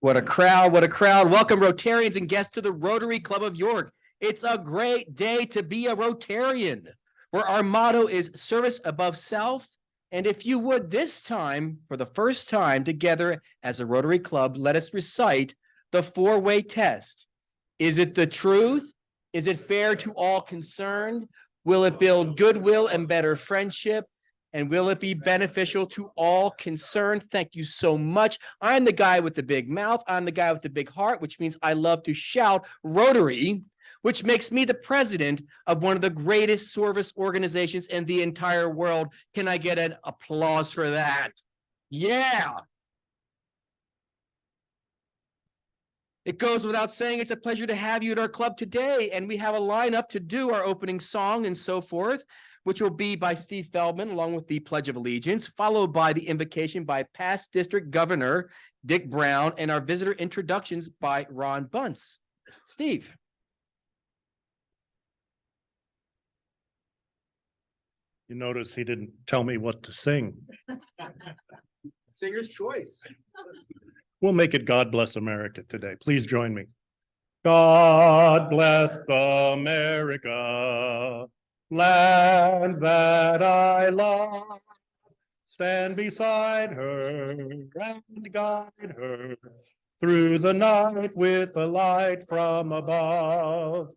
What a crowd, what a crowd. Welcome Rotarians and guests to the Rotary Club of York. It's a great day to be a Rotarian, where our motto is service above self. And if you would this time, for the first time together as a Rotary Club, let us recite the four-way test. Is it the truth? Is it fair to all concerned? Will it build goodwill and better friendship? And will it be beneficial to all concerned? Thank you so much. I'm the guy with the big mouth. I'm the guy with the big heart, which means I love to shout Rotary, which makes me the president of one of the greatest service organizations in the entire world. Can I get an applause for that? Yeah. It goes without saying, it's a pleasure to have you at our club today. And we have a lineup to do our opening song and so forth, which will be by Steve Feldman, along with the Pledge of Allegiance, followed by the invocation by past District Governor Dick Brown, and our visitor introductions by Ron Bunce. Steve. You notice he didn't tell me what to sing. Singer's choice. We'll make it God Bless America today. Please join me. God bless America, land that I love. Stand beside her and guide her through the night with a light from above.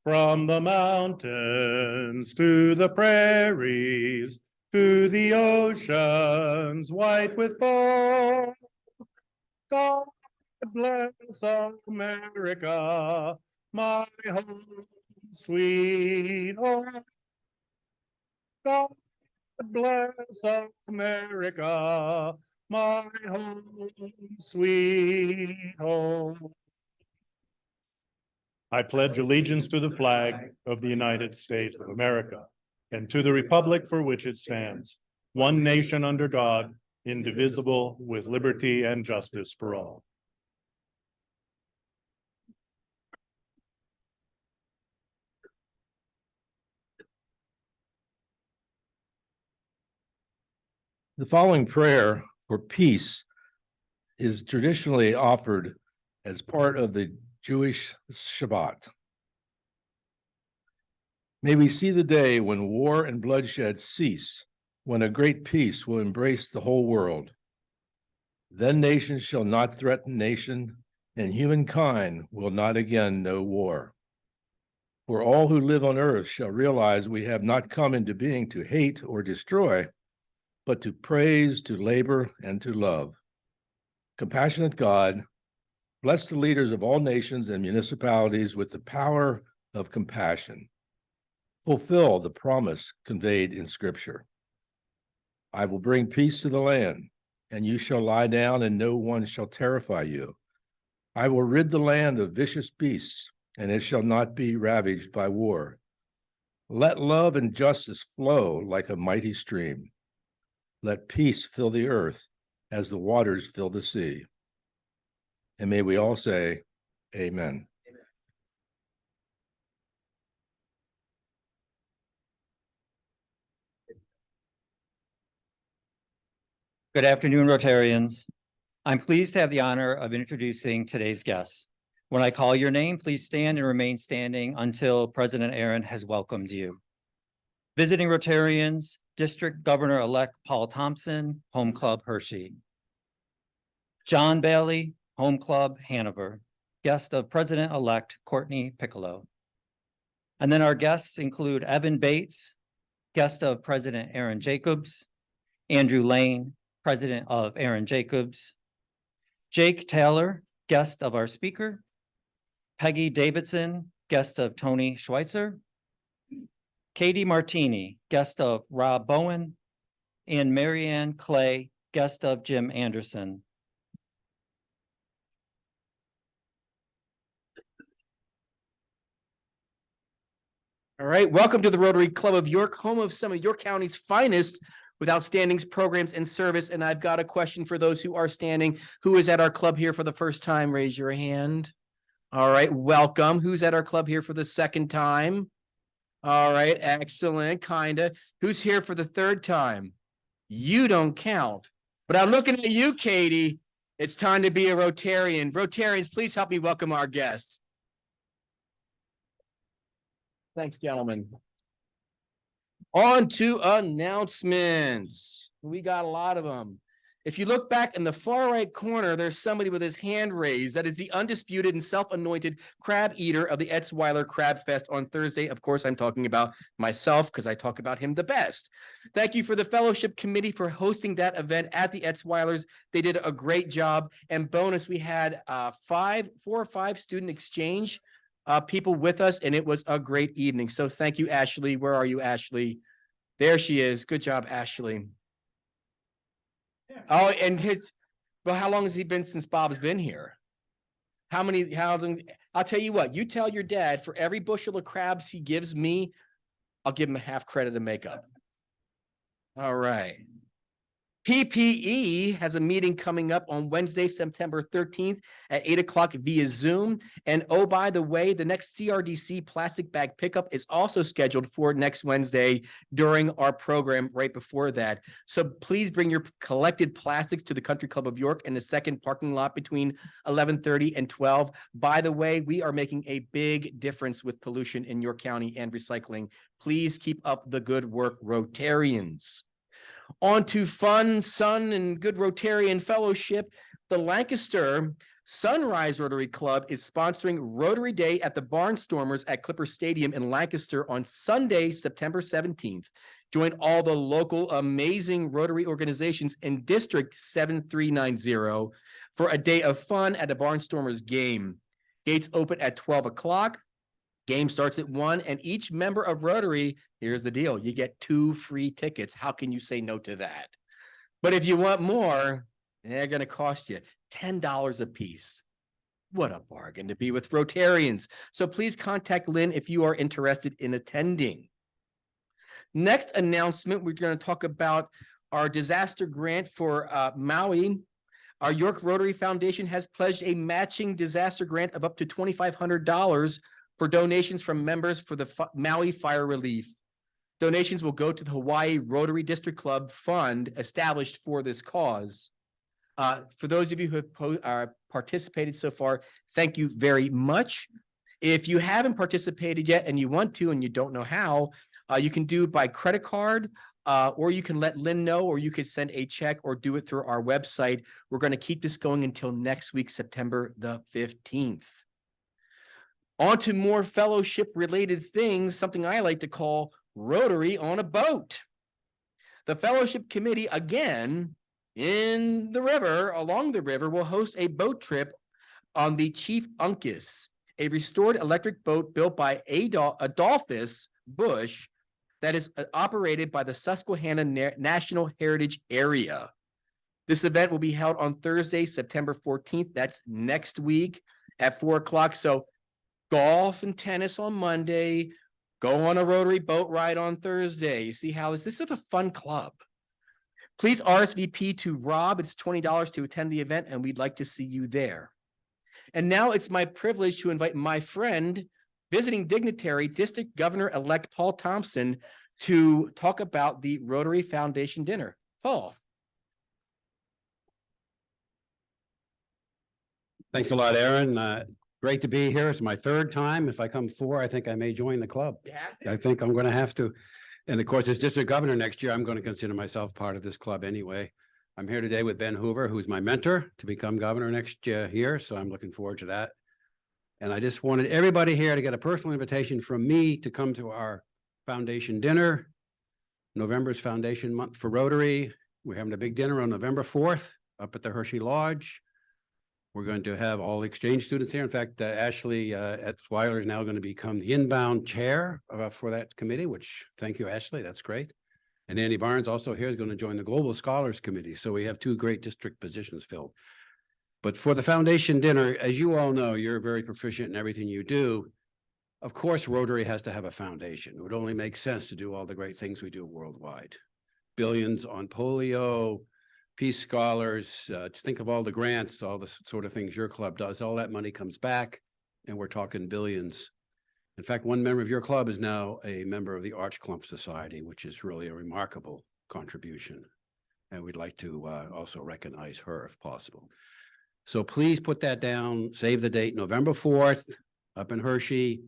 From the mountains to the prairies, to the oceans white with foam. God bless America, my home, sweet home. God bless America, my home, sweet home. I pledge allegiance to the flag of the United States of America and to the republic for which it stands, one nation under God, indivisible, with liberty and justice for all. The following prayer for peace is traditionally offered as part of the Jewish Shabbat. May we see the day when war and bloodshed cease, when a great peace will embrace the whole world. Then nation shall not threaten nation, and humankind will not again know war. For all who live on earth shall realize we have not come into being to hate or destroy, but to praise, to labor, and to love. Compassionate God, bless the leaders of all nations and municipalities with the power of compassion. Fulfill the promise conveyed in Scripture. I will bring peace to the land, and you shall lie down, and no one shall terrify you. I will rid the land of vicious beasts, and it shall not be ravaged by war. Let love and justice flow like a mighty stream. Let peace fill the earth as the waters fill the sea. And may we all say, Amen. Good afternoon, Rotarians. I'm pleased to have the honor of introducing today's guests. When I call your name, please stand and remain standing until President Aaron has welcomed you. Visiting Rotarians, District Governor-elect Paul Thompson, Home Club Hershey. John Bailey, Home Club Hanover, guest of President-elect Courtney Piccolo. And then our guests include Evan Bates, guest of President Aaron Jacobs, Andrew Lane, President of Aaron Jacobs, Jake Taylor, guest of our speaker, Peggy Davidson, guest of Tony Schweitzer, Katie Martini, guest of Rob Bowen, and Marianne Clay, guest of Jim Anderson. All right, welcome to the Rotary Club of York, home of some of York County's finest with outstanding programs and service. And I've got a question for those who are standing. Who is at our club here for the first time? Raise your hand. All right, welcome. Who's at our club here for the second time? All right, excellent, kinda. Who's here for the third time? You don't count, but I'm looking at you, Katie. It's time to be a Rotarian. Rotarians, please help me welcome our guests. Thanks, gentlemen. On to announcements. We got a lot of them. If you look back in the far right corner, there's somebody with his hand raised. That is the undisputed and self-anointed crab eater of the Etzweiler Crab Fest on Thursday. Of course, I'm talking about myself because I talk about him the best. Thank you for the fellowship committee for hosting that event at the Etzweilers. They did a great job. And bonus, we had 4 or 5 student exchange people with us, and it was a great evening. So thank you, Ashley. Where are you, Ashley? There she is. Good job, Ashley. Oh, and well, how long has he been since Bob's been here? How long? I'll tell you what, you tell your dad for every bushel of crabs he gives me, I'll give him a half credit of makeup. All right. PPE has a meeting coming up on Wednesday, September 13th at 8 o'clock via Zoom. And oh, by the way, the next CRDC plastic bag pickup is also scheduled for next Wednesday during our program right before that. So please bring your collected plastics to the Country Club of York in the second parking lot between 11:30 and 12. By the way, we are making a big difference with pollution in York County and recycling. Please keep up the good work, Rotarians. On to fun, sun, and good Rotarian fellowship. The Lancaster Sunrise Rotary Club is sponsoring Rotary Day at the Barnstormers at Clipper Stadium in Lancaster on Sunday, September 17th. Join all the local amazing Rotary organizations in District 7390 for a day of fun at the Barnstormers game. Gates open at 12 o'clock. Game starts at 1, and each member of Rotary, here's the deal, you get 2 free tickets. How can you say no to that? But if you want more, they're going to cost you $10 a piece. What a bargain to be with Rotarians. So please contact Lynn if you are interested in attending. Next announcement, we're going to talk about our disaster grant for Maui. Our York Rotary Foundation has pledged a matching disaster grant of up to $2,500 for donations from members for the Maui fire relief. Donations will go to the Hawaii Rotary District Club Fund established for this cause. For those of you who have participated so far, thank you very much. If you haven't participated yet and you want to and you don't know how, you can do it by credit card, or you can let Lynn know, or you could send a check or do it through our website. We're going to keep this going until next week, September the 15th. On to more fellowship-related things, something I like to call Rotary on a boat. The Fellowship Committee, again, in the river, along the river, will host a boat trip on the Chief Uncas, a restored electric boat built by Adolphus Bush that is operated by the Susquehanna National Heritage Area. This event will be held on Thursday, September 14th. That's next week at 4 o'clock. So golf and tennis on Monday, go on a Rotary boat ride on Thursday. You see how this is a fun club. Please RSVP to Rob. It's $20 to attend the event, and we'd like to see you there. And now it's my privilege to invite my friend, visiting dignitary, District Governor-elect Paul Thompson, to talk about the Rotary Foundation dinner. Paul. Thanks a lot, Aaron. Great to be here. It's my 3rd time. If I come 4, I think I may join the club. Yeah. I think I'm going to have to. And of course, as district governor next year, I'm going to consider myself part of this club anyway. I'm here today with Ben Hoover, who's my mentor to become governor next year. So I'm looking forward to that. And I just wanted everybody here to get a personal invitation from me to come to our foundation dinner. November's foundation month for Rotary. We're having a big dinner on November 4th up at the Hershey Lodge. We're going to have all exchange students here. In fact, Ashley Etzweiler is now going to become the inbound chair for that committee, which thank you, Ashley. That's great. And Andy Barnes also here is going to join the Global Scholars Committee. So we have 2 great district positions filled. But for the foundation dinner, as you all know, you're very proficient in everything you do. Of course, Rotary has to have a foundation. It would only make sense to do all the great things we do worldwide. Billions on polio, Peace Scholars, just think of all the grants, all the sort of things your club does. All that money comes back, and we're talking billions. In fact, one member of your club is now a member of the Arch Clump Society, which is really a remarkable contribution. And we'd like to also recognize her if possible. So please put that down, save the date, November 4th, up in Hershey.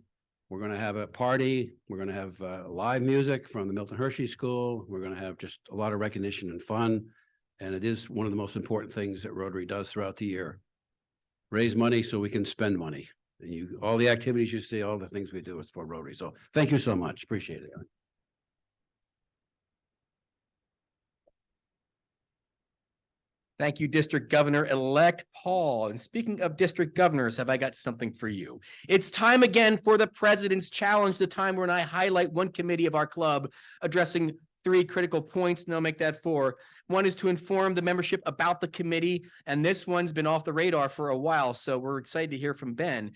We're going to have a party. We're going to have live music from the Milton Hershey School. We're going to have just a lot of recognition and fun. And it is one of the most important things that Rotary does throughout the year. Raise money so we can spend money. And all the activities you see, all the things we do is for Rotary. So thank you so much. Appreciate it. Thank you, District Governor-elect Paul. And speaking of district governors, have I got something for you? It's time again for the President's Challenge, the time when I highlight one committee of our club addressing 3 critical points, and I'll make that 4. One is to inform the membership about the committee, and this one's been off the radar for a while, so we're excited to hear from Ben.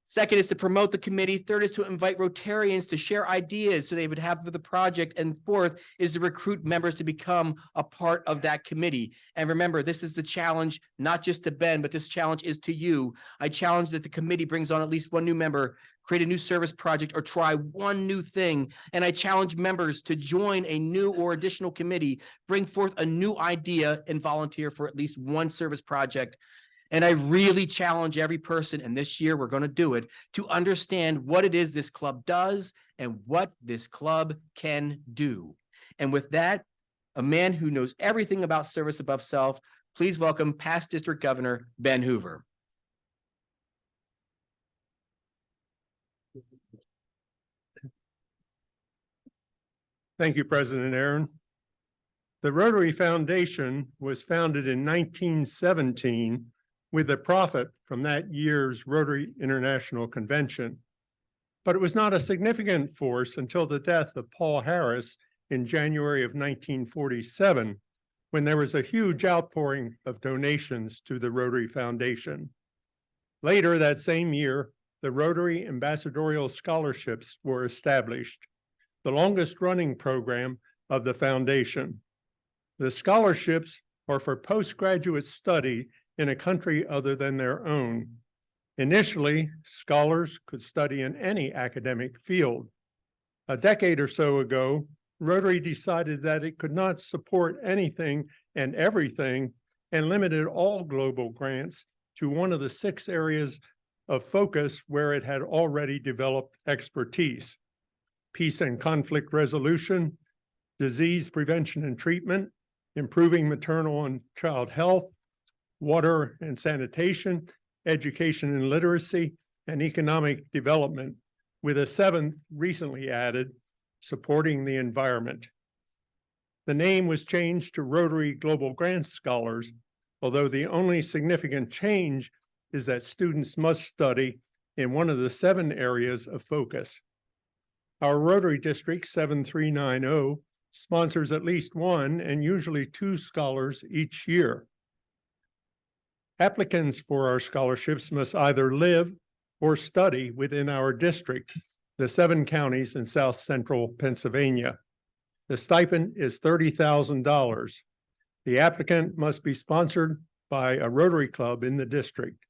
Second is to promote the committee. Third is to invite Rotarians to share ideas so they would have for the project. And fourth is to recruit members to become a part of that committee. And remember, this is the challenge, not just to Ben, but this challenge is to you. I challenge that the committee brings on at least 1 new member, create a new service project, or try 1 new thing. And I challenge members to join a new or additional committee, bring forth a new idea, and volunteer for at least 1 service project. And I really challenge every person, and this year we're going to do it, to understand what it is this club does and what this club can do. And with that, a man who knows everything about service above self, please welcome past District Governor Ben Hoover. Thank you, President Aaron. The Rotary Foundation was founded in 1917 with the profit from that year's Rotary International Convention. But it was not a significant force until the death of Paul Harris in January of 1947, when there was a huge outpouring of donations to the Rotary Foundation. Later that same year, the Rotary Ambassadorial Scholarships were established, the longest running program of the foundation. The scholarships are for postgraduate study in a country other than their own. Initially, scholars could study in any academic field. A decade or so ago, Rotary decided that it could not support anything and everything and limited all global grants to one of the 6 areas of focus where it had already developed expertise: peace and conflict resolution, disease prevention and treatment, improving maternal and child health, water and sanitation, education and literacy, and economic development, with a 7th recently added, supporting the environment. The name was changed to Rotary Global Grants Scholars, although the only significant change is that students must study in one of the 7 areas of focus. Our Rotary District 7390 sponsors at least 1 and usually 2 scholars each year. Applicants for our scholarships must either live or study within our district, the 7 counties in South Central Pennsylvania. The stipend is $30,000. The applicant must be sponsored by a Rotary Club in the district.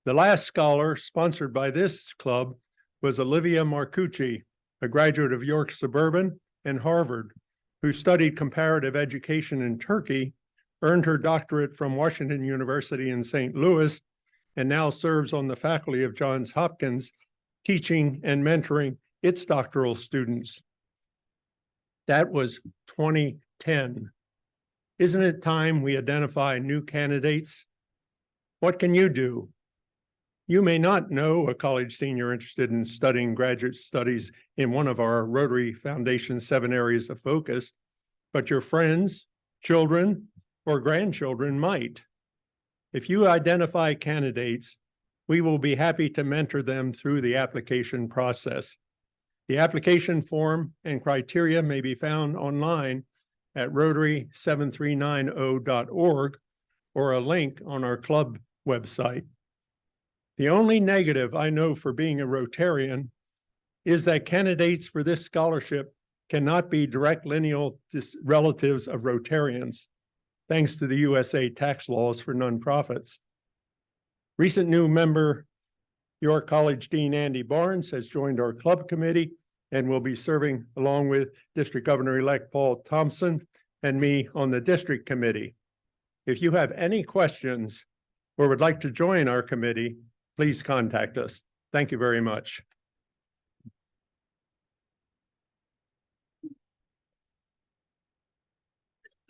The last scholar sponsored by this club was Olivia Marcucci, a graduate of York Suburban and Harvard, who studied comparative education in Turkey, earned her doctorate from Washington University in St. Louis, and now serves on the faculty of Johns Hopkins, teaching and mentoring its doctoral students. That was 2010. Isn't it time we identify new candidates? What can you do? You may not know a college senior interested in studying graduate studies in one of our Rotary Foundation's 7 areas of focus, but your friends, children, or grandchildren might. If you identify candidates, we will be happy to mentor them through the application process. The application form and criteria may be found online at rotary7390.org or a link on our club website. The only negative I know for being a Rotarian is that candidates for this scholarship cannot be direct lineal relatives of Rotarians, thanks to the USA tax laws for nonprofits. Recent new member, York College Dean Andy Barnes, has joined our club committee and will be serving along with District Governor-elect Paul Thompson and me on the district committee. If you have any questions or would like to join our committee, please contact us. Thank you very much.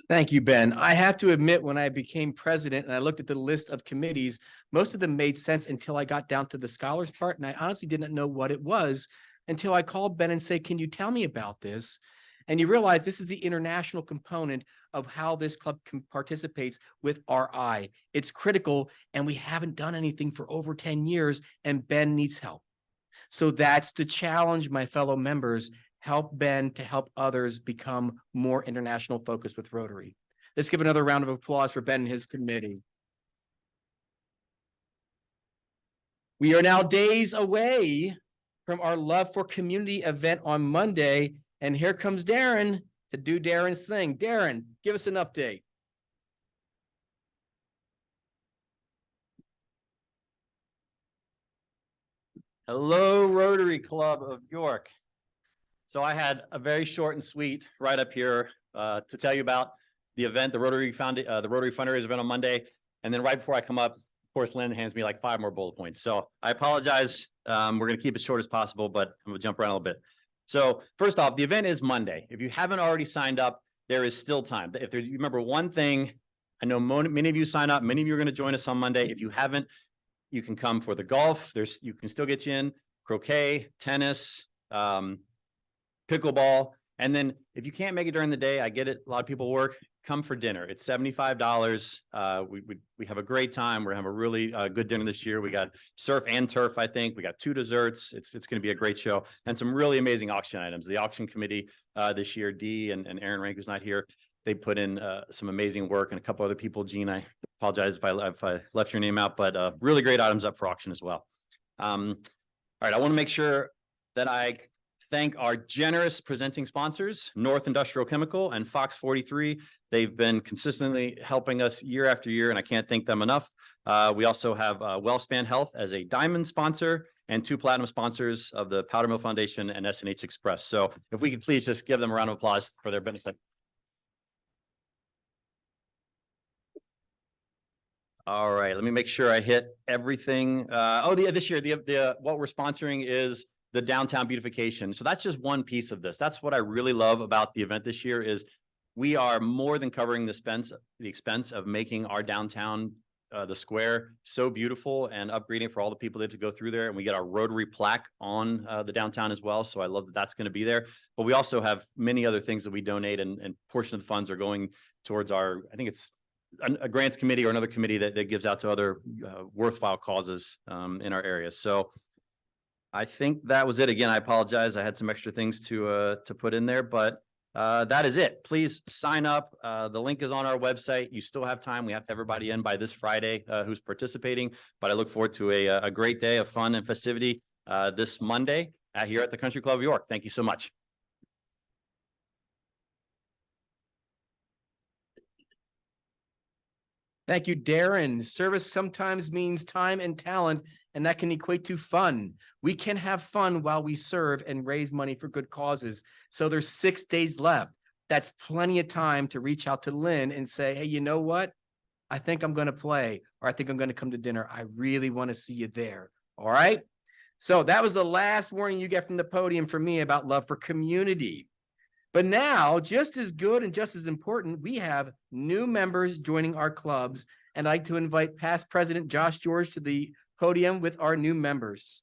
Thank you, Ben. I have to admit, when I became president and I looked at the list of committees, most of them made sense until I got down to the scholars part. And I honestly didn't know what it was until I called Ben and say, can you tell me about this? And you realize this is the international component of how this club participates with RI. It's critical, and we haven't done anything for over 10 years, and Ben needs help. So that's the challenge, my fellow members. Help Ben to help others become more international focused with Rotary. Let's give another round of applause for Ben and his committee. We are now days away from our Love for Community event on Monday, and here comes Darren to do Darren's thing. Darren, give us an update. Hello, Rotary Club of York. So I had a very short and sweet right up here to tell you about the event, the Rotary fundraiser event on Monday. And then right before I come up, of course, Lynn hands me like 5 more bullet points. So I apologize. We're going to keep it short as possible, but I'm going to jump around a little bit. So first off, the event is Monday. If you haven't already signed up, there is still time. If you remember one thing, I know many of you sign up. Many of you are going to join us on Monday. If you haven't, you can come for the golf. You can still get you in croquet, tennis, pickleball. And then if you can't make it during the day, I get it. A lot of people work. Come for dinner. It's $75. We have a great time. We're having a really good dinner this year. We got surf and turf, I think. We got 2 desserts. It's going to be a great show and some really amazing auction items. The auction committee this year, Dee and Aaron Rank, who's not here, they put in some amazing work, and a couple other people. Gene, I apologize if I left your name out, but really great items up for auction as well. All right, I want to make sure that I thank our generous presenting sponsors, North Industrial Chemical and Fox 43. They've been consistently helping us year after year, and I can't thank them enough. We also have WellSpan Health as a diamond sponsor and 2 platinum sponsors of the Powder Mill Foundation and SNH Express. So if we could please just give them a round of applause for their benefit. All right, let me make sure I hit everything. This year, what we're sponsoring is the downtown beautification. So that's just one piece of this. That's what I really love about the event this year is we are more than covering the expense of making our downtown, the square, so beautiful and upgrading for all the people that to go through there. And we get our Rotary plaque on the downtown as well. So I love that that's going to be there. But we also have many other things that we donate, and portion of the funds are going towards our, I think it's a grants committee or another committee that gives out to other worthwhile causes in our area. So I think that was it. Again, I apologize. I had some extra things to put in there, but that is it. Please sign up. The link is on our website. You still have time. We have to have everybody in by this Friday who's participating, but I look forward to a great day of fun and festivity this Monday here at the Country Club of York. Thank you so much. Thank you, Darren. Service sometimes means time and talent, and that can equate to fun. We can have fun while we serve and raise money for good causes. So there's 6 days left. That's plenty of time to reach out to Lynn and say, hey, you know what? I think I'm going to play, or I think I'm going to come to dinner. I really want to see you there. All right. So that was the last warning you get from the podium for me about love for community. But now, just as good and just as important, we have new members joining our clubs. And I'd like to invite past President Josh George to the podium with our new members.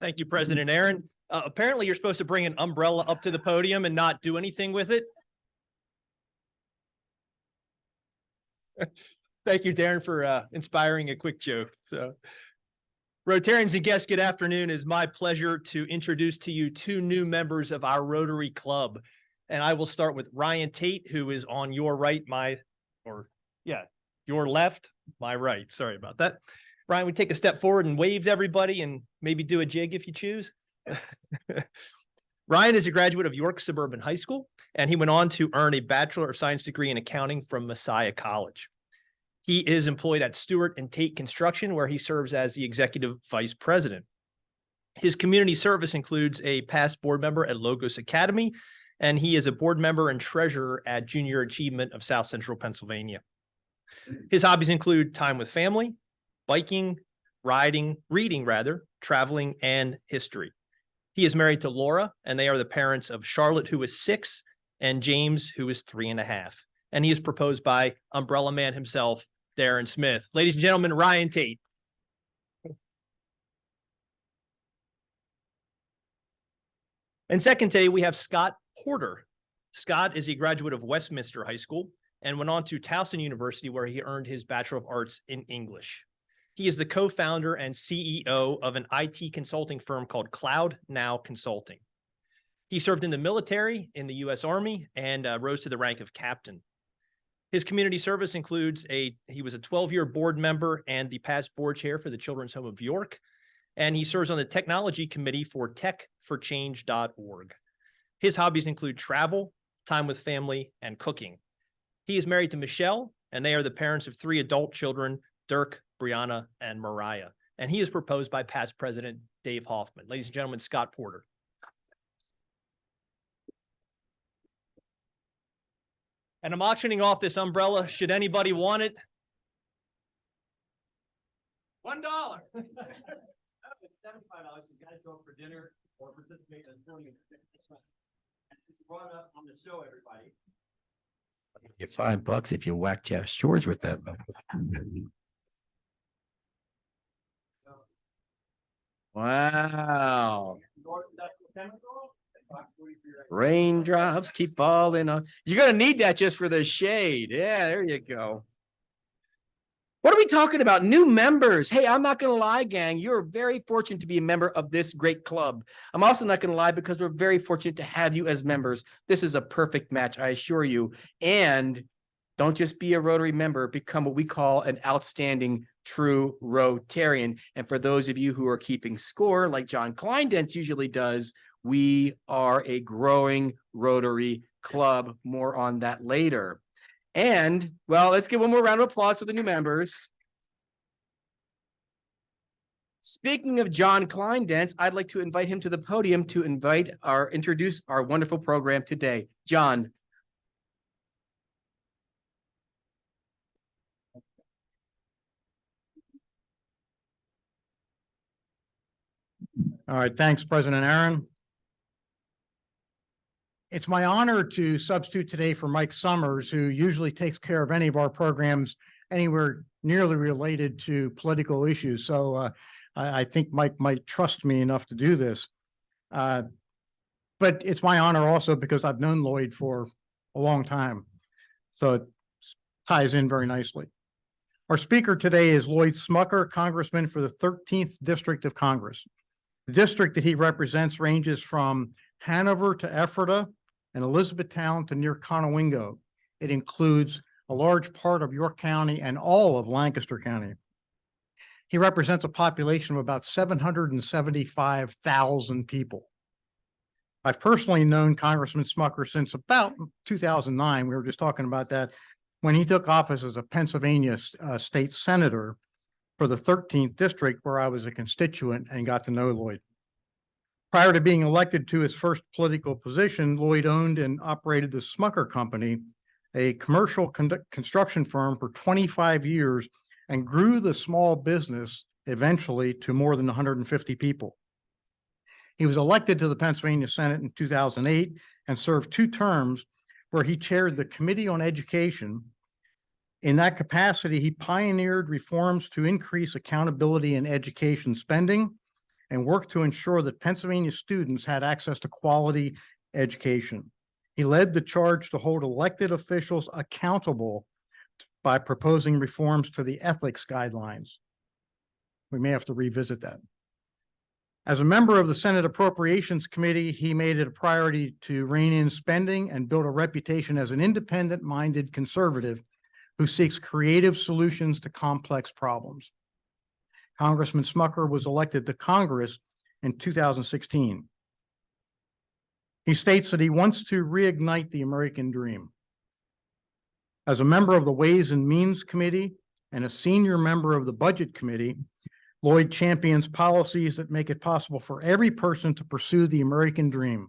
Thank you, President Aaron. Apparently, you're supposed to bring an umbrella up to the podium and not do anything with it. Thank you, Darren, for inspiring a quick joke. So, Rotarians and guests, good afternoon. It is my pleasure to introduce to you 2 new members of our Rotary Club. And I will start with Ryan Tate, who is on your right, your left, my right. Sorry about that. Ryan, we take a step forward and wave to everybody and maybe do a jig if you choose. Ryan is a graduate of York Suburban High School, and he went on to earn a Bachelor of Science degree in accounting from Messiah College. He is employed at Stewart and Tate Construction, where he serves as the executive vice president. His community service includes a past board member at Logos Academy, and he is a board member and treasurer at Junior Achievement of South Central Pennsylvania. His hobbies include time with family, biking, reading, traveling, and history. He is married to Laura, and they are the parents of Charlotte, who is 6, and James, who is 3.5. And he is proposed by Umbrella Man himself, Darren Smith. Ladies and gentlemen, Ryan Tate. And second today, we have Scott Porter. Scott is a graduate of Westminster High School and went on to Towson University, where he earned his Bachelor of Arts in English. He is the co-founder and CEO of an IT consulting firm called Cloud Now Consulting. He served in the military, in the U.S. Army, and rose to the rank of captain. His community service includes he was a 12-year board member and the past board chair for the Children's Home of York, and he serves on the technology committee for techforchange.org. His hobbies include travel, time with family, and cooking. He is married to Michelle, and they are the parents of 3 adult children, Dirk, Brianna, and Mariah. And he is proposed by past President Dave Hoffman. Ladies and gentlemen, Scott Porter. And I'm auctioning off this umbrella. Should anybody want it? $1. $75. You got to show up for dinner or participate in a sporting event. And since you brought it up, I'm going to show everybody. You're $5 if you whack Jeff Shores with that. Wow. Raindrops keep falling on. You're going to need that just for the shade. Yeah, there you go. What are we talking about? New members. Hey, I'm not going to lie, gang. You're very fortunate to be a member of this great club. I'm also not going to lie because we're very fortunate to have you as members. This is a perfect match, I assure you. And don't just be a Rotary member, become what we call an outstanding true Rotarian. And for those of you who are keeping score, like John Kleindentz usually does, we are a growing Rotary club. More on that later. And, well, let's give one more round of applause for the new members. Speaking of John Kleindentz, I'd like to invite him to the podium to introduce our wonderful program today. John. All right, thanks, President Aaron. It's my honor to substitute today for Mike Summers, who usually takes care of any of our programs anywhere nearly related to political issues. So I think Mike might trust me enough to do this. But it's my honor also because I've known Lloyd for a long time. So it ties in very nicely. Our speaker today is Lloyd Smucker, Congressman for the 13th District of Congress. The district that he represents ranges from Hanover to Ephrata and Elizabethtown to near Conowingo. It includes a large part of York County and all of Lancaster County. He represents a population of about 775,000 people. I've personally known Congressman Smucker since about 2009. We were just talking about that when he took office as a Pennsylvania state senator for the 13th district, where I was a constituent and got to know Lloyd. Prior to being elected to his first political position, Lloyd owned and operated the Smucker Company, a commercial construction firm, for 25 years and grew the small business eventually to more than 150 people. He was elected to the Pennsylvania Senate in 2008 and served 2 terms where he chaired the Committee on Education. In that capacity, he pioneered reforms to increase accountability in education spending and worked to ensure that Pennsylvania students had access to quality education. He led the charge to hold elected officials accountable by proposing reforms to the ethics guidelines. We may have to revisit that. As a member of the Senate Appropriations Committee, he made it a priority to rein in spending and build a reputation as an independent-minded conservative who seeks creative solutions to complex problems. Congressman Smucker was elected to Congress in 2016. He states that he wants to reignite the American dream. As a member of the Ways and Means Committee and a senior member of the Budget Committee, Lloyd champions policies that make it possible for every person to pursue the American dream,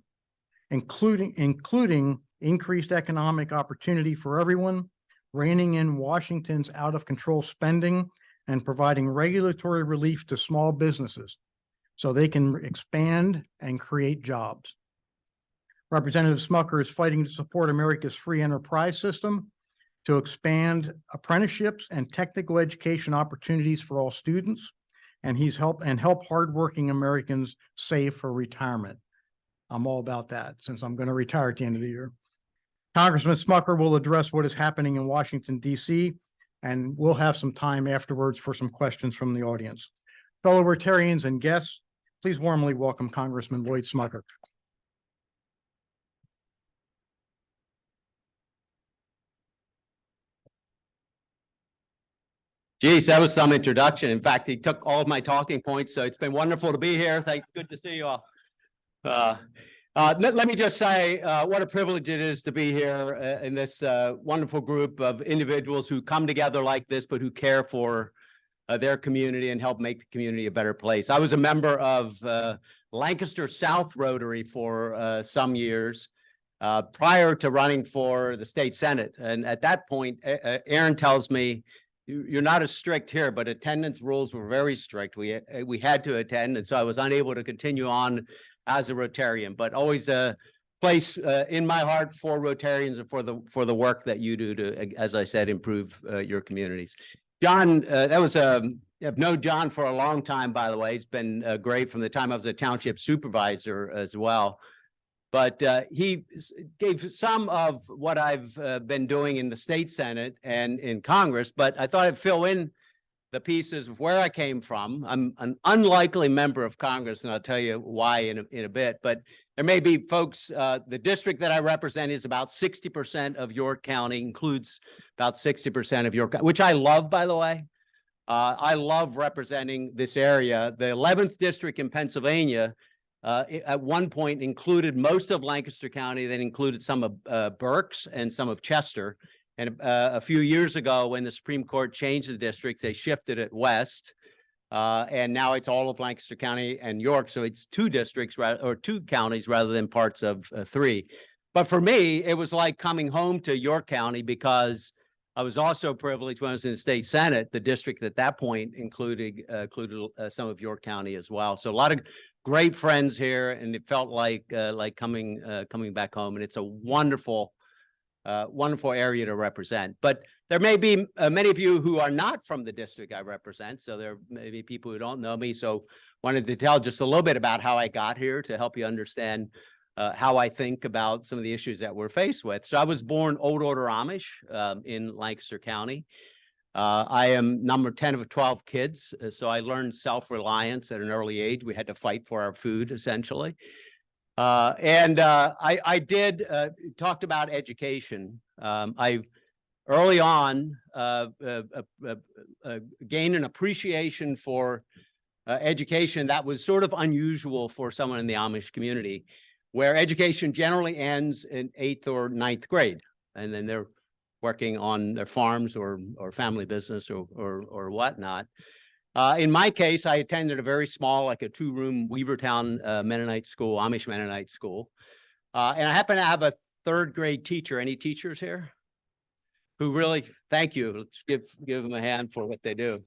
including increased economic opportunity for everyone, reining in Washington's out-of-control spending, and providing regulatory relief to small businesses so they can expand and create jobs. Representative Smucker is fighting to support America's free enterprise system, to expand apprenticeships and technical education opportunities for all students, and help hardworking Americans save for retirement. I'm all about that since I'm going to retire at the end of the year. Congressman Smucker will address what is happening in Washington, D.C., and we'll have some time afterwards for some questions from the audience. Fellow Rotarians and guests, please warmly welcome Congressman Lloyd Smucker. Geez, that was some introduction. In fact, he took all of my talking points, so it's been wonderful to be here. Good to see you all. Let me just say what a privilege it is to be here in this wonderful group of individuals who come together like this, but who care for their community and help make the community a better place. I was a member of Lancaster South Rotary for some years prior to running for the state Senate. And at that point, Aaron tells me, you're not as strict here, but attendance rules were very strict. We had to attend, and so I was unable to continue on as a Rotarian, but always a place in my heart for Rotarians and for the work that you do to, as I said, improve your communities. John, I've known John for a long time, by the way. He's been great from the time I was a township supervisor as well. But he gave some of what I've been doing in the state Senate and in Congress, but I thought I'd fill in the pieces of where I came from. I'm an unlikely member of Congress, and I'll tell you why in a bit, but there may be folks, the district that I represent is about 60% of York County, includes about 60% of York, which I love, by the way. I love representing this area. The 11th district in Pennsylvania at one point included most of Lancaster County, then included some of Berks and some of Chester. And a few years ago, when the Supreme Court changed the districts, they shifted it west. And now it's all of Lancaster County and York. So it's two districts or two counties rather than parts of three. But for me, it was like coming home to York County because I was also privileged when I was in the state Senate. The district at that point included some of York County as well. So a lot of great friends here, and it felt like coming back home. And it's a wonderful area to represent. But there may be many of you who are not from the district I represent. So there may be people who don't know me. So wanted to tell just a little bit about how I got here to help you understand how I think about some of the issues that we're faced with. So I was born Old Order Amish in Lancaster County. I am number 10 of 12 kids. So I learned self-reliance at an early age. We had to fight for our food, essentially. I did talked about education. I early on gained an appreciation for education that was sort of unusual for someone in the Amish community, where education generally ends in 8th or 9th grade, and then they're working on their farms or family business or whatnot. In my case, I attended a very small, like a 2-room Weavertown Mennonite school, Amish Mennonite school. And I happen to have a 3rd grade teacher. Any teachers here? Who really, thank you. Let's give them a hand for what they do.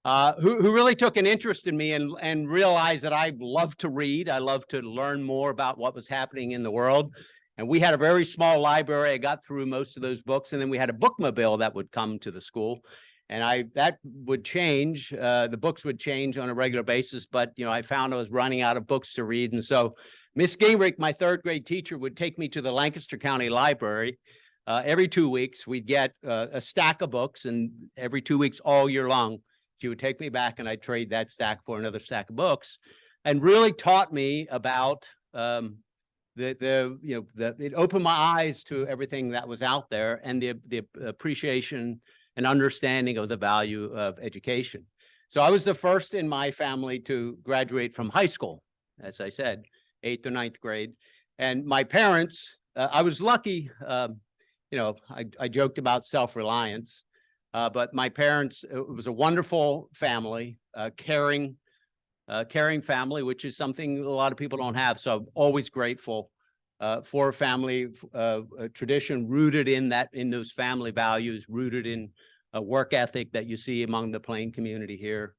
Who really took an interest in me and realized that I love to read. I love to learn more about what was happening in the world. And we had a very small library. I got through most of those books. And then we had a bookmobile that would come to the school. And that would change. The books would change on a regular basis. But, I found I was running out of books to read. And so Miss Gingrich, my 3rd grade teacher, would take me to the Lancaster County Library. Every 2 weeks, we'd get a stack of books. And every 2 weeks, all year long, she would take me back and I'd trade that stack for another stack of books, and really taught me about it opened my eyes to everything that was out there and the appreciation and understanding of the value of education. So I was the first in my family to graduate from high school, as I said, 8th or 9th grade. And my parents, I was lucky, I joked about self-reliance. But my parents, it was a wonderful family, caring family, which is something a lot of people don't have. So I'm always grateful for a family a tradition rooted in those family values, rooted in a work ethic that you see among the Plain community here,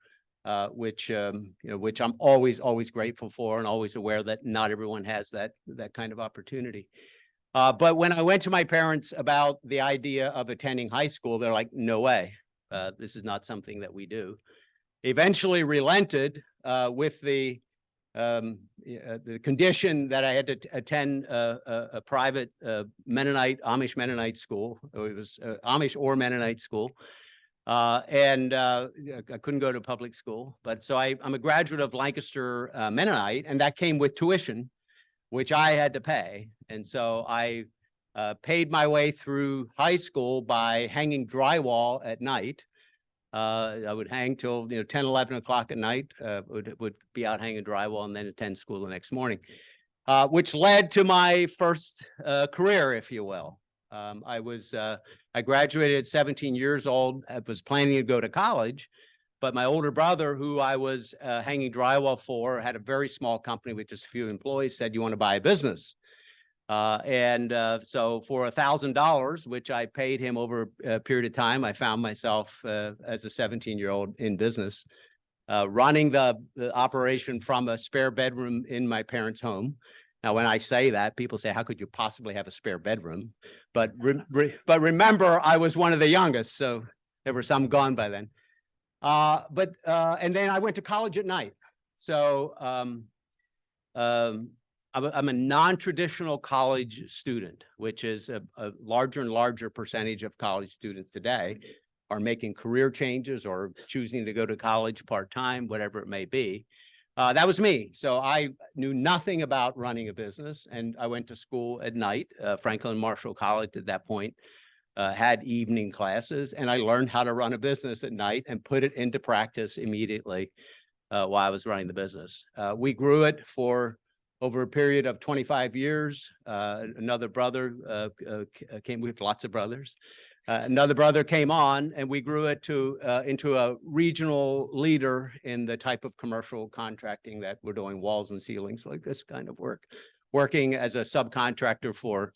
which I'm always grateful for, and always aware that not everyone has that kind of opportunity. But when I went to my parents about the idea of attending high school, they're like, "No way, this is not something that we do." Eventually relented with the condition that I had to attend a private Amish Mennonite school. It was Amish or Mennonite school. And I couldn't go to public school. But so I'm a graduate of Lancaster Mennonite, and that came with tuition, which I had to pay. And so I paid my way through high school by hanging drywall at night. I would hang till 10, 11 o'clock at night, would be out hanging drywall, and then attend school the next morning, which led to my first career, if you will. I graduated at 17 years old. I was planning to go to college, but my older brother, who I was hanging drywall for, had a very small company with just a few employees, said, "You want to buy a business?" So for $1,000, which I paid him over a period of time, I found myself as a 17-year-old in business, running the operation from a spare bedroom in my parents' home. Now, when I say that, people say, "How could you possibly have a spare bedroom?" But remember, I was one of the youngest, so there were some gone by then. And then I went to college at night. So I'm a non-traditional college student, which is a larger and larger percentage of college students today are making career changes or choosing to go to college part-time, whatever it may be. That was me. So I knew nothing about running a business, and I went to school at night. Franklin Marshall College at that point had evening classes, and I learned how to run a business at night and put it into practice immediately while I was running the business. We grew it for over a period of 25 years. Another brother came. We have lots of brothers. Another brother came on, and we grew it into a regional leader in the type of commercial contracting that we're doing, walls and ceilings, like this kind of work, working as a subcontractor for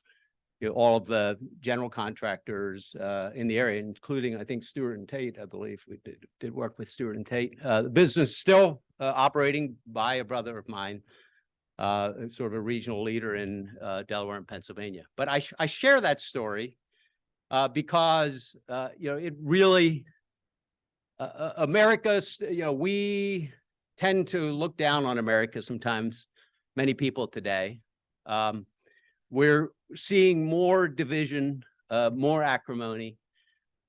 all of the general contractors in the area, including, I think, Stewart and Tate. I believe we did work with Stewart and Tate. The business still operating by a brother of mine, sort of a regional leader in Delaware and Pennsylvania. But I share that story because it really America. We tend to look down on America sometimes. Many people today. We're seeing more division, more acrimony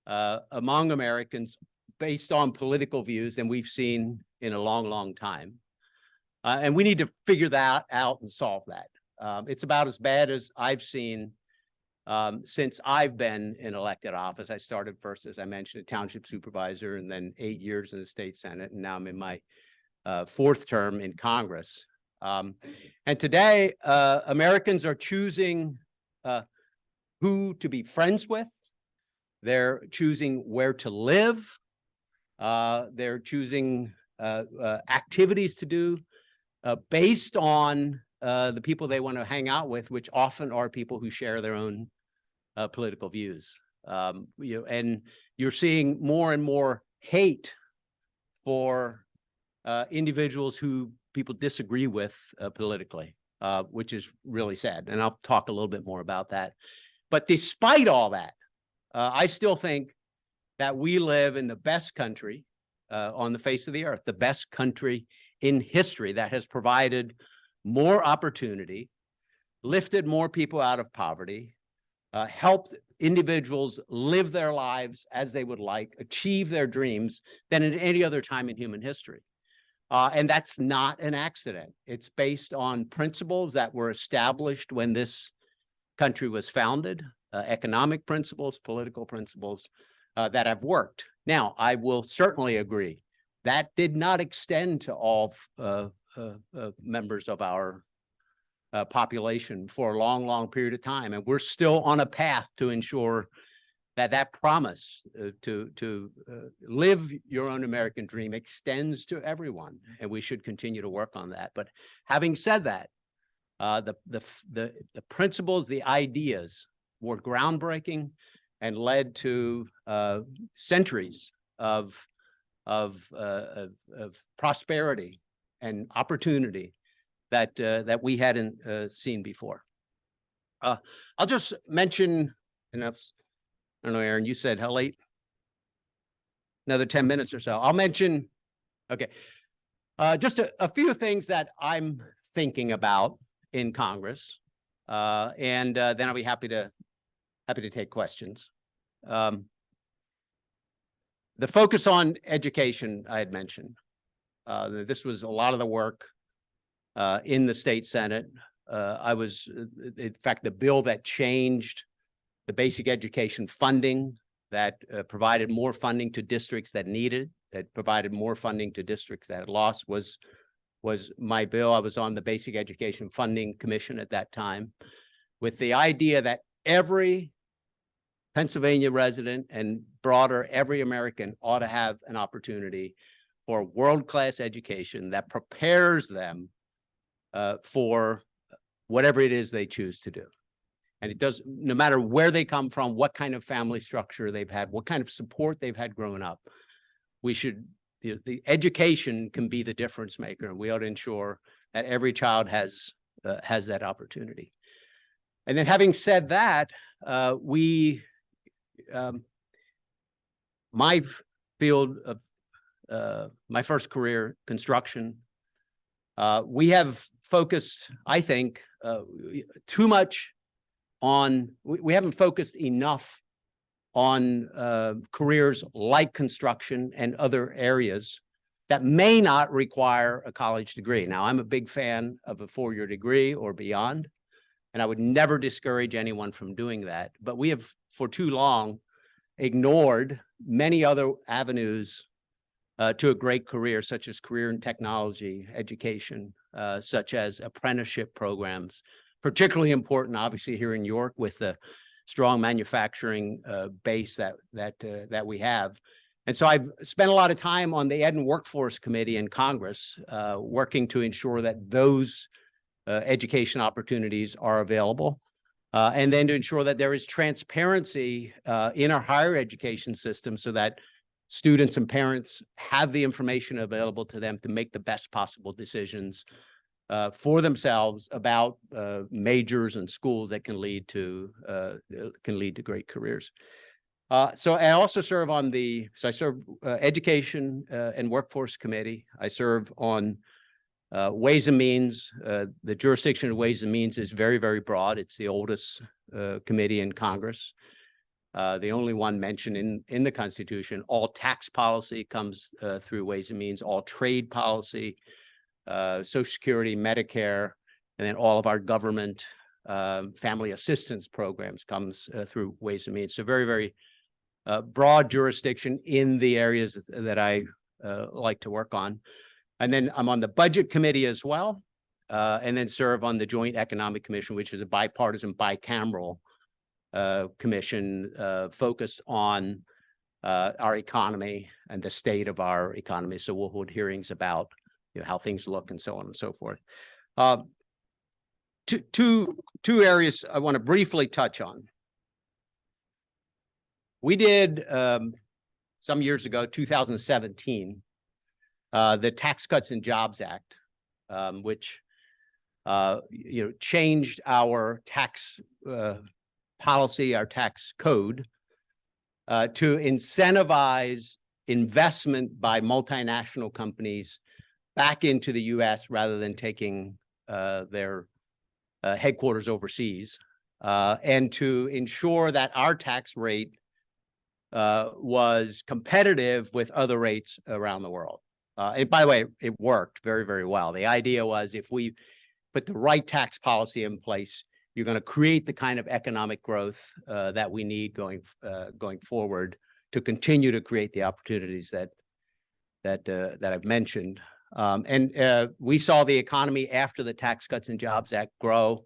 among Americans based on political views than we've seen in a long, long time. And we need to figure that out and solve that. It's about as bad as I've seen since I've been in elected office. I started first, as I mentioned, a township supervisor, and then 8 years in the state Senate, and now I'm in my fourth term in Congress. And today, Americans are choosing who to be friends with. They're choosing where to live. They're choosing activities to do based on the people they want to hang out with, which often are people who share their own political views. And you're seeing more and more hate for individuals who people disagree with politically, which is really sad. And I'll talk a little bit more about that. But despite all that, I still think that we live in the best country on the face of the earth, the best country in history that has provided more opportunity, lifted more people out of poverty, helped individuals live their lives as they would like, achieve their dreams than at any other time in human history. And that's not an accident. It's based on principles that were established when this country was founded, economic principles, political principles that have worked. Now, I will certainly agree that did not extend to all members of our population for a long, long period of time. And we're still on a path to ensure that promise to live your own American dream extends to everyone, and we should continue to work on that. But having said that, the principles, the ideas were groundbreaking and led to centuries of prosperity and opportunity that we hadn't seen before. I'll just mention, and I don't know, Aaron, you said how late? Another 10 minutes or so. I'll mention, okay, just a few things that I'm thinking about in Congress, and then I'll be happy to take questions. The focus on education I had mentioned. This was a lot of the work in the state Senate. In fact, the bill that changed the basic education funding, that provided more funding to districts that needed, that provided more funding to districts that had lost, was my bill. I was on the Basic Education Funding Commission at that time, with the idea that every Pennsylvania resident and broader, every American ought to have an opportunity for world-class education that prepares them for whatever it is they choose to do. And it does, no matter where they come from, what kind of family structure they've had, what kind of support they've had growing up, we should, the education can be the difference maker, and we ought to ensure that every child has that opportunity. And then, having said that, my field of my first career, construction, we have focused, I think, too much on, we haven't focused enough on careers like construction and other areas that may not require a college degree. Now, I'm a big fan of a four-year degree or beyond, and I would never discourage anyone from doing that. But we have, for too long, ignored many other avenues to a great career, such as career and technology education, such as apprenticeship programs, particularly important, obviously, here in York with the strong manufacturing base that we have. And so I've spent a lot of time on the Ed and Workforce Committee in Congress, working to ensure that those education opportunities are available, and then to ensure that there is transparency in our higher education system so that students and parents have the information available to them to make the best possible decisions for themselves about majors and schools that can lead to great careers. So I also serve on I serve Education and Workforce Committee. I serve on Ways and Means. The jurisdiction of Ways and Means is very, very broad. It's the oldest committee in Congress. The only one mentioned in the Constitution. All tax policy comes through Ways and Means, all trade policy, Social Security, Medicare, and then all of our government family assistance programs comes through Ways and Means. So very, very broad jurisdiction in the areas that I like to work on. And then I'm on the Budget Committee as well, and then serve on the Joint Economic Commission, which is a bipartisan, bicameral commission focused on our economy and the state of our economy. So we'll hold hearings about how things look and so on and so forth. Two areas I want to briefly touch on. We did some years ago, 2017, the Tax Cuts and Jobs Act, which changed our tax policy, our tax code, to incentivize investment by multinational companies back into the U.S. rather than taking their headquarters overseas, and to ensure that our tax rate was competitive with other rates around the world. And by the way, it worked very, very well. The idea was if we put the right tax policy in place, you're going to create the kind of economic growth that we need going forward to continue to create the opportunities that I've mentioned. And we saw the economy after the Tax Cuts and Jobs Act grow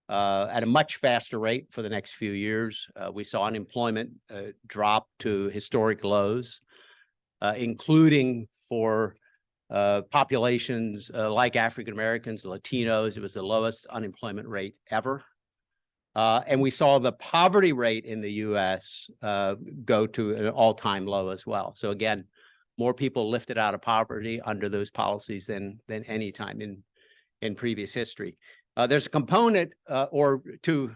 at a much faster rate for the next few years. We saw unemployment drop to historic lows, including for populations like African Americans, Latinos. It was the lowest unemployment rate ever. And we saw the poverty rate in the US go to an all-time low as well. So again, more people lifted out of poverty under those policies than any time in previous history. There's a component or to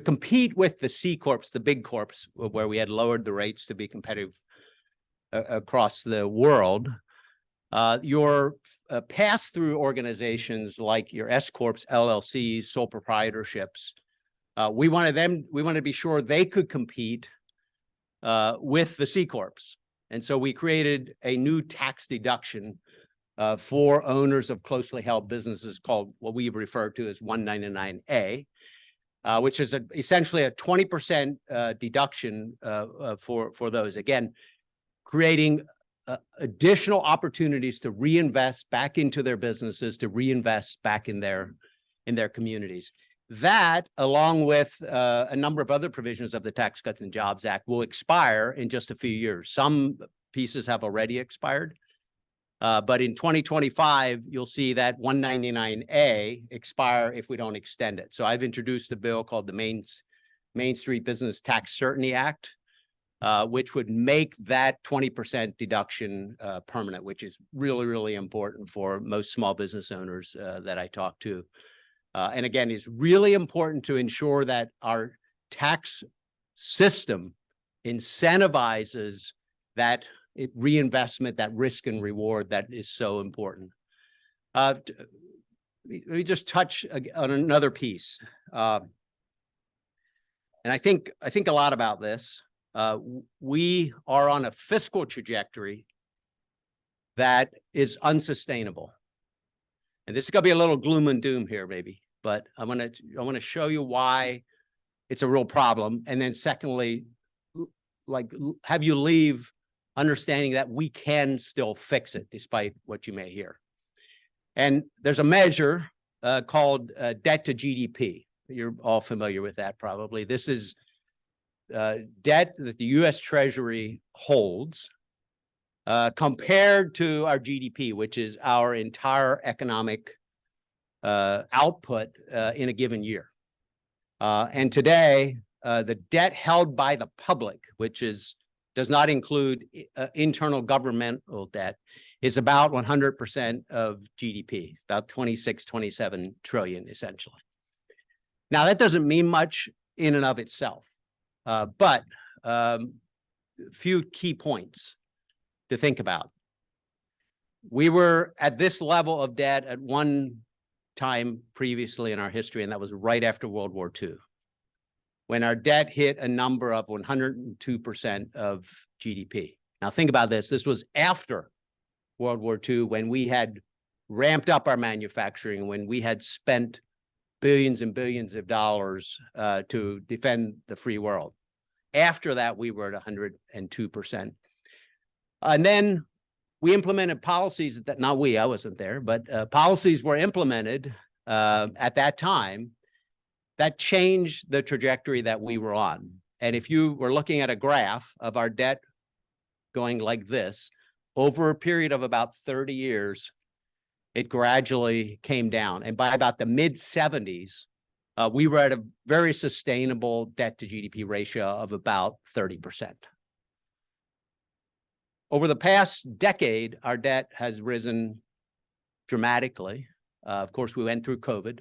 compete with the C Corps, the big corps, where we had lowered the rates to be competitive across the world. Your pass-through organizations like your S Corps, LLCs, sole proprietorships, we wanted to be sure they could compete with the C Corps. And so we created a new tax deduction for owners of closely held businesses called what we refer to as 199A, which is essentially a 20% deduction for those. Again, creating additional opportunities to reinvest back into their businesses, to reinvest back in their communities. That, along with a number of other provisions of the Tax Cuts and Jobs Act, will expire in just a few years. Some pieces have already expired, but in 2025, you'll see that 199A expire if we don't extend it. So I've introduced a bill called the Main Street Business Tax Certainty Act, which would make that 20% deduction permanent, which is really, really important for most small business owners that I talk to. And again, is really important to ensure that our tax system incentivizes that reinvestment, that risk and reward that is so important. Let me just touch on another piece. And I think a lot about this. We are on a fiscal trajectory that is unsustainable. And this is going to be a little gloom and doom here, maybe, but I want to show you why it's a real problem. And then secondly, like, have you leave understanding that we can still fix it despite what you may hear. And there's a measure called debt to GDP. You're all familiar with that probably. This is debt that the US Treasury holds compared to our GDP, which is our entire economic output in a given year. And today, the debt held by the public, which does not include internal governmental debt, is about 100% of GDP, about 26, 27 trillion, essentially. Now, that doesn't mean much in and of itself, but a few key points to think about. We were at this level of debt at one time previously in our history, and that was right after World War II, when our debt hit a number of 102% of GDP. Now think about this. This was after World War II, when we had ramped up our manufacturing, when we had spent billions and billions of dollars to defend the free world. After that, we were at 102%. And then we implemented policies that, not we, I wasn't there, but policies were implemented at that time that changed the trajectory that we were on. And if you were looking at a graph of our debt going like this, over a period of about 30 years, it gradually came down. And by about the mid-70s, we were at a very sustainable debt to GDP ratio of about 30%. Over the past decade, our debt has risen dramatically. Of course, we went through COVID.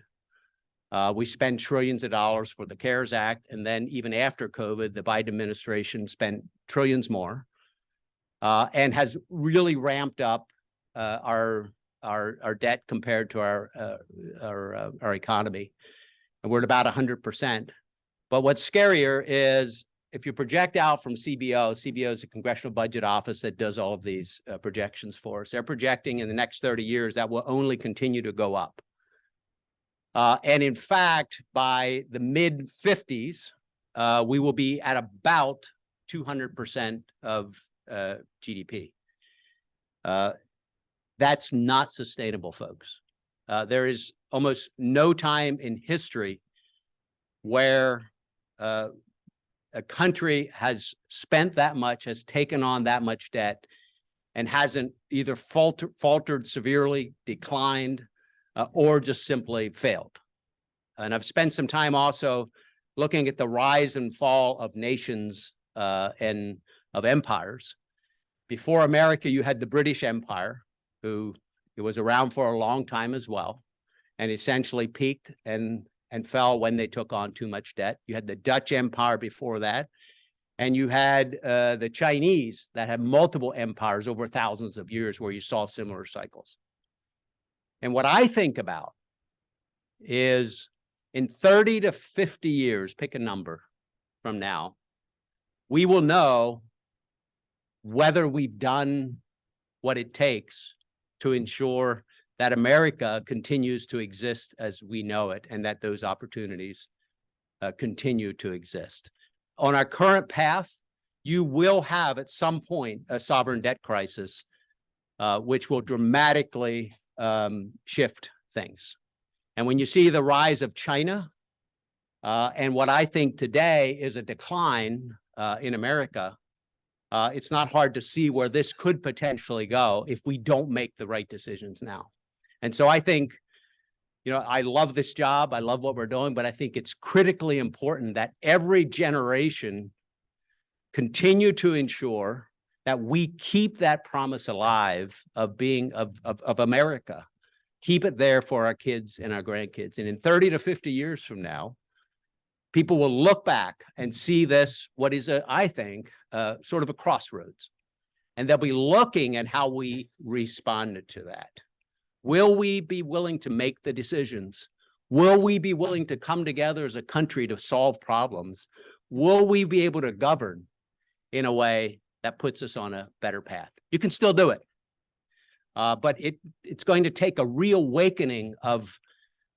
We spent trillions of dollars for the CARES Act. And then even after COVID, the Biden administration spent trillions more and has really ramped up our debt compared to our economy. And we're at about 100%. But what's scarier is if you project out from CBO is a Congressional Budget Office that does all of these projections for us. They're projecting in the next 30 years that will only continue to go up. And in fact, by the mid-50s, we will be at about 200% of GDP. That's not sustainable, folks. There is almost no time in history where a country has spent that much, has taken on that much debt, and hasn't either faltered severely, declined, or just simply failed. And I've spent some time also looking at the rise and fall of nations and of empires. Before America, you had the British Empire, who it was around for a long time as well, and essentially peaked and fell when they took on too much debt. You had the Dutch Empire before that, and you had the Chinese that had multiple empires over thousands of years where you saw similar cycles. And what I think about is in 30 to 50 years, pick a number from now, we will know whether we've done what it takes to ensure that America continues to exist as we know it, and that those opportunities continue to exist. On our current path, you will have at some point a sovereign debt crisis, which will dramatically shift things. And when you see the rise of China, and what I think today is a decline in America, it's not hard to see where this could potentially go if we don't make the right decisions now. And so I think, you know, I love this job, I love what we're doing, but I think it's critically important that every generation continue to ensure that we keep that promise alive of being of America. Keep it there for our kids and our grandkids. And in 30 to 50 years from now, people will look back and see this, what is, I think, sort of a crossroads. And they'll be looking at how we responded to that. Will we be willing to make the decisions? Will we be willing to come together as a country to solve problems? Will we be able to govern in a way that puts us on a better path? You can still do it. But it's going to take a reawakening of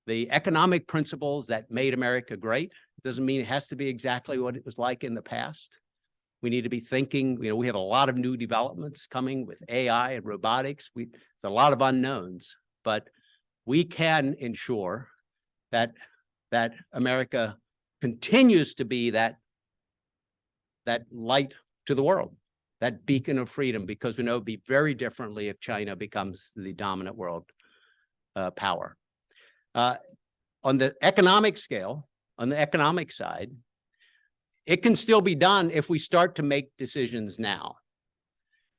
the economic principles that made America great. It doesn't mean it has to be exactly what it was like in the past. We need to be thinking, you know, we have a lot of new developments coming with AI and robotics. There's a lot of unknowns, but we can ensure that America continues to be that light to the world, that beacon of freedom, because we know it'd be very differently if China becomes the dominant world power. On the economic scale, on the economic side, it can still be done if we start to make decisions now.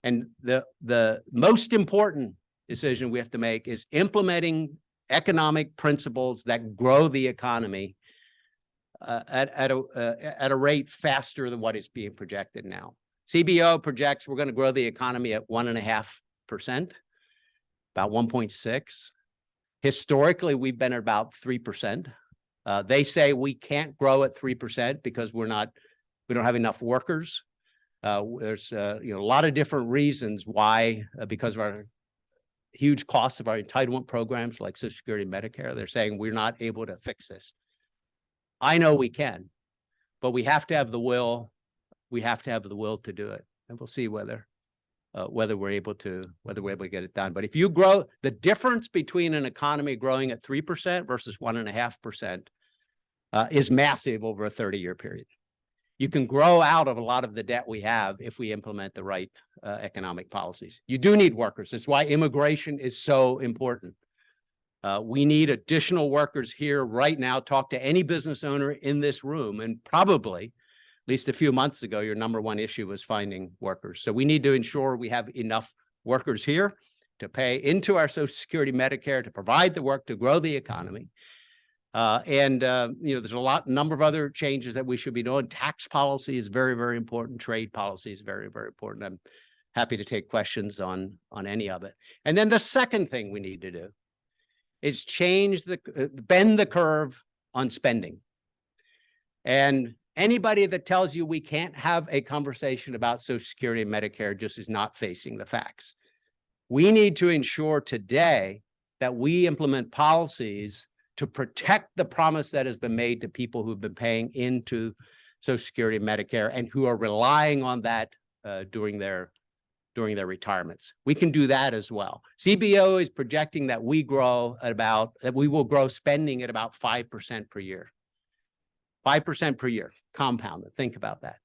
And the most important decision we have to make is implementing economic principles that grow the economy at a rate faster than what is being projected now. CBO projects we're going to grow the economy at 1.5%, about 1.6. Historically, we've been at about 3%. They say we can't grow at 3% because we don't have enough workers. There's a lot of different reasons why, because of our huge costs of our entitlement programs like Social Security and Medicare. They're saying we're not able to fix this. I know we can, but we have to have the will. We have to have the will to do it, and we'll see whether we're able to get it done. But if you grow, the difference between an economy growing at 3% versus 1.5% is massive over a 30-year period. You can grow out of a lot of the debt we have if we implement the right economic policies. You do need workers. That's why immigration is so important. We need additional workers here right now. Talk to any business owner in this room, and probably, at least a few months ago, your number one issue was finding workers. So we need to ensure we have enough workers here to pay into our Social Security, Medicare, to provide the work to grow the economy. There's a number of other changes that we should be doing. Tax policy is very, very important. Trade policy is very, very important. I'm happy to take questions on any of it. And then the second thing we need to do is bend the curve on spending. And anybody that tells you we can't have a conversation about Social Security and Medicare just is not facing the facts. We need to ensure today that we implement policies to protect the promise that has been made to people who've been paying into Social Security and Medicare and who are relying on that during their retirements. We can do that as well. CBO is projecting that we will grow spending at about 5% per year. 5% per year, compounded. Think about that.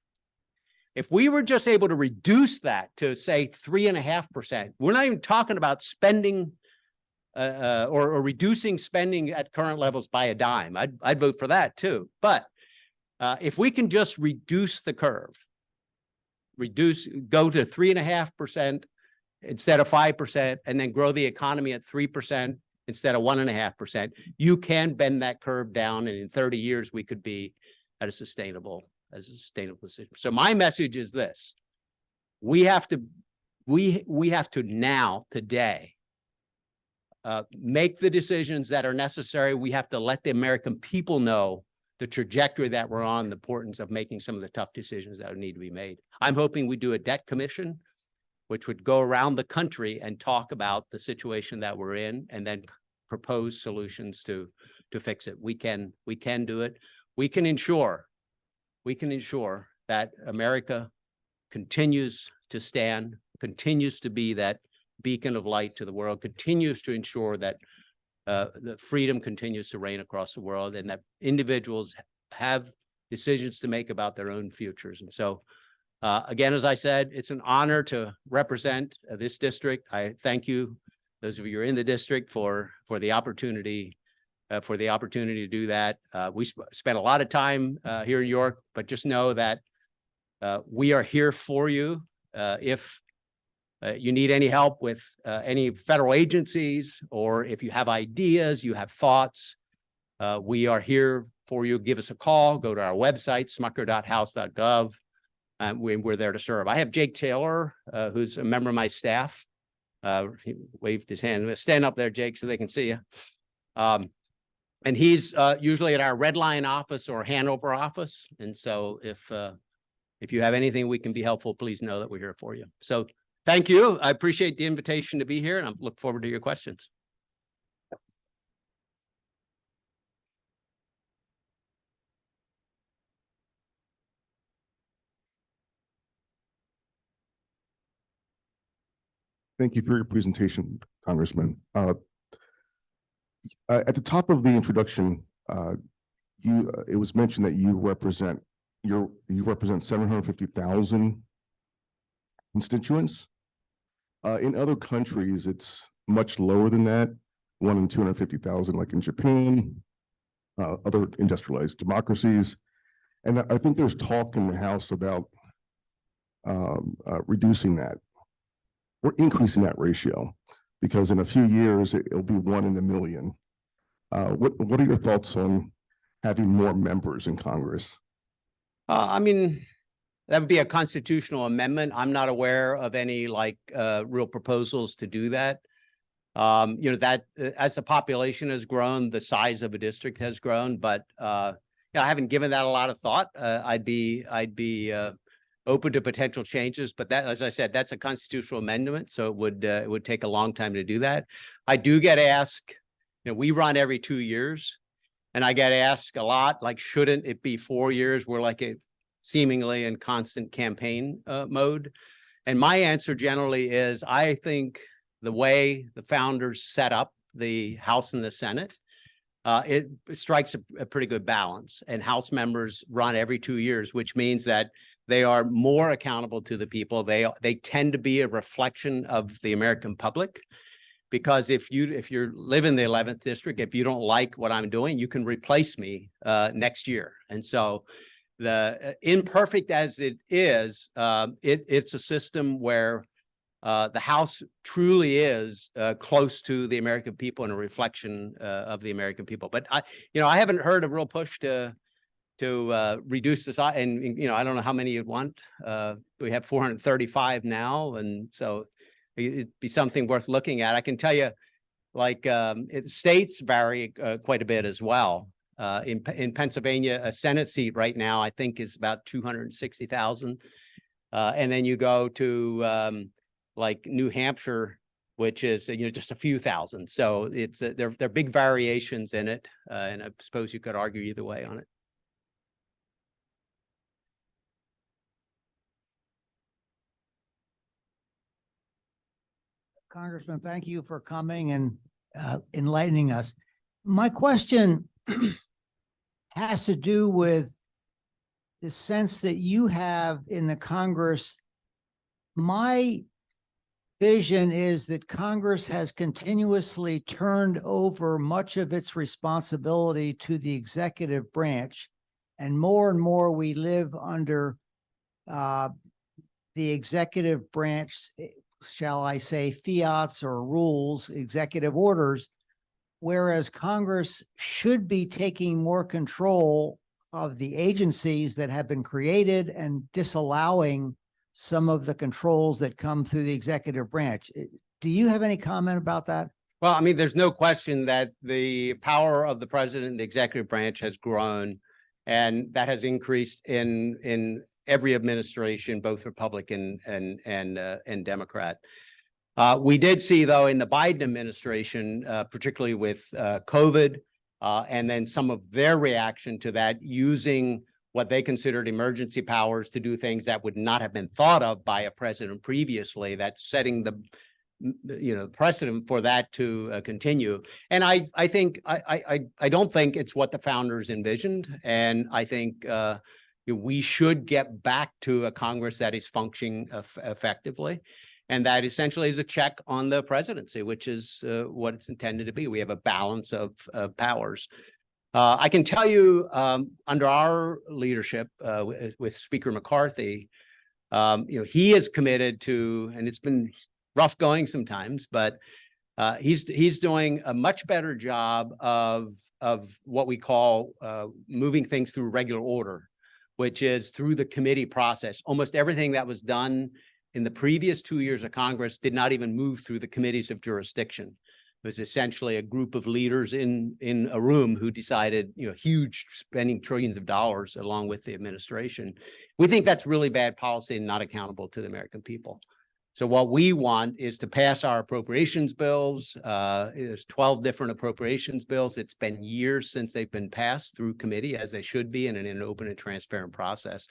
If we were just able to reduce that to say 3.5%, we're not even talking about spending or reducing spending at current levels by a dime. I'd vote for that too. But if we can just reduce the curve, go to 3.5% instead of 5%, and then grow the economy at 3% instead of 1.5%, you can bend that curve down, and in 30 years we could be at a sustainable position. So my message is this: we have to now, today, make the decisions that are necessary. We have to let the American people know the trajectory that we're on, the importance of making some of the tough decisions that need to be made. I'm hoping we do a debt commission, which would go around the country and talk about the situation that we're in, and then propose solutions to fix it. We can do it. We can ensure that America continues to stand, continues to be that beacon of light to the world, continues to ensure that the freedom continues to reign across the world, and that individuals have decisions to make about their own futures. And so, again, as I said, it's an honor to represent this district. I thank you, those of you who are in the district, for the opportunity to do that. We spent a lot of time here in York, but just know that we are here for you. If you need any help with any federal agencies, or if you have ideas, you have thoughts, we are here for you. Give us a call, go to our website, smucker.house.gov. We're there to serve. I have Jake Taylor, who's a member of my staff. He waved his hand. Stand up there, Jake, so they can see you. And he's usually at our Red Line office or Hanover office. And so if you have anything we can be helpful, please know that we're here for you. So thank you. I appreciate the invitation to be here, and I look forward to your questions. Thank you for your presentation, Congressman. At the top of the introduction, it was mentioned that you represent 750,000 constituents. In other countries, it's much lower than that, 1 in 250,000, like in Japan, other industrialized democracies. And I think there's talk in the House about reducing that. We're increasing that ratio, because in a few years, it'll be 1 in a million. What are your thoughts on having more members in Congress? I mean, that would be a constitutional amendment. I'm not aware of any real proposals to do that. That as the population has grown, the size of a district has grown, but I haven't given that a lot of thought. I'd be open to potential changes, but that, as I said, that's a constitutional amendment, so it would take a long time to do that. I do get asked, we run every 2 years, and I get asked a lot, shouldn't it be 4 years? We're seemingly in constant campaign mode. And my answer generally is, I think the way the founders set up the House and the Senate, it strikes a pretty good balance. And House members run every 2 years, which means that they are more accountable to the people. They tend to be a reflection of the American public, because if you live in the 11th district, if you don't like what I'm doing, you can replace me next year. And so, the imperfect as it is, it's a system where the House truly is close to the American people and a reflection of the American people. But I haven't heard a real push to reduce the size, and I don't know how many you'd want. We have 435 now, and so it'd be something worth looking at. I can tell you, states vary quite a bit as well. In Pennsylvania, a Senate seat right now, I think, is about 260,000. And then you go to New Hampshire, which is just a few thousand. So it's there are big variations in it, and I suppose you could argue either way on it. Congressman, thank you for coming and enlightening us. My question has to do with the sense that you have in the Congress. My vision is that Congress has continuously turned over much of its responsibility to the executive branch, and more we live under the executive branch, shall I say, fiats or rules, executive orders, whereas Congress should be taking more control of the agencies that have been created and disallowing some of the controls that come through the executive branch. Do you have any comment about that? Well, I mean, there's no question that the power of the president and the executive branch has grown, and that has increased in every administration, both Republican and Democrat. We did see, though, in the Biden administration, particularly with COVID, and then some of their reaction to that, using what they considered emergency powers to do things that would not have been thought of by a president previously, that's setting the precedent for that to continue. And I think I don't think it's what the founders envisioned, and I think we should get back to a Congress that is functioning effectively, and that essentially is a check on the presidency, which is what it's intended to be. We have a balance of powers. I can tell you, under our leadership with Speaker McCarthy, he is committed to, and it's been rough going sometimes, but he's doing a much better job of what we call moving things through regular order, which is through the committee process. Almost everything that was done in the previous 2 years of Congress did not even move through the committees of jurisdiction. It was essentially a group of leaders in a room who decided, huge, spending trillions of dollars along with the administration. We think that's really bad policy and not accountable to the American people. So what we want is to pass our appropriations bills. There's 12 different appropriations bills. It's been years since they've been passed through committee, as they should be, in an open and transparent process.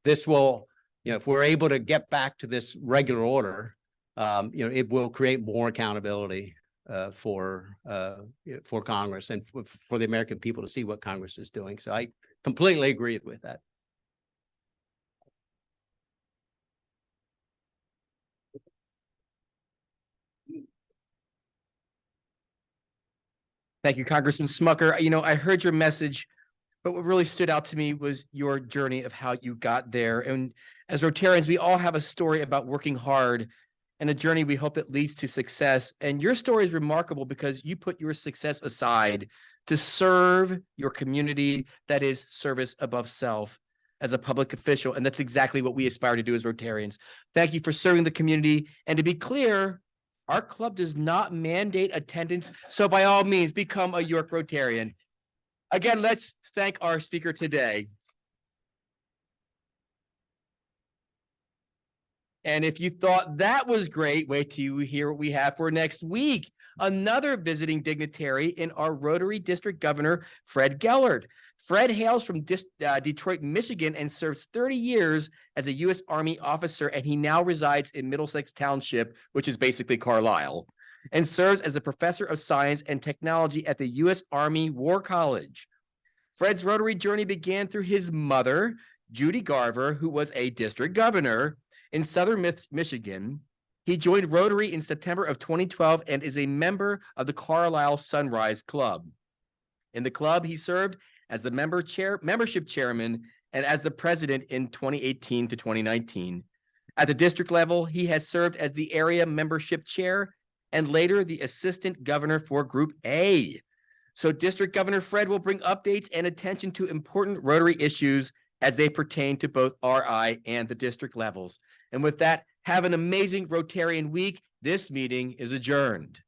This will, if we're able to get back to this regular order, it will create more accountability for Congress and for the American people to see what Congress is doing. So I completely agree with that. Thank you, Congressman Smucker. I heard your message, but what really stood out to me was your journey of how you got there. And as Rotarians, we all have a story about working hard and a journey we hope that leads to success. And your story is remarkable because you put your success aside to serve your community, that is service above self, as a public official. And that's exactly what we aspire to do as Rotarians. Thank you for serving the community. And to be clear, our club does not mandate attendance. So by all means, become a York Rotarian. Again, let's thank our speaker today. And if you thought that was great, wait till you hear what we have for next week. Another visiting dignitary in our Rotary District Governor, Fred Gellert. Fred hails from Detroit, Michigan, and serves 30 years as a U.S. Army officer, and he now resides in Middlesex Township, which is basically Carlisle, and serves as a professor of science and technology at the U.S. Army War College. Fred's Rotary journey began through his mother, Judy Garver, who was a district governor in southern Michigan. He joined Rotary in September of 2012 and is a member of the Carlisle Sunrise Club. In the club, he served as the membership chairman and as the president in 2018 to 2019. At the district level, he has served as the area membership chair and later the assistant governor for Group A. So District Governor Fred will bring updates and attention to important Rotary issues as they pertain to both RI and the district levels. And with that, have an amazing Rotarian week. This meeting is adjourned.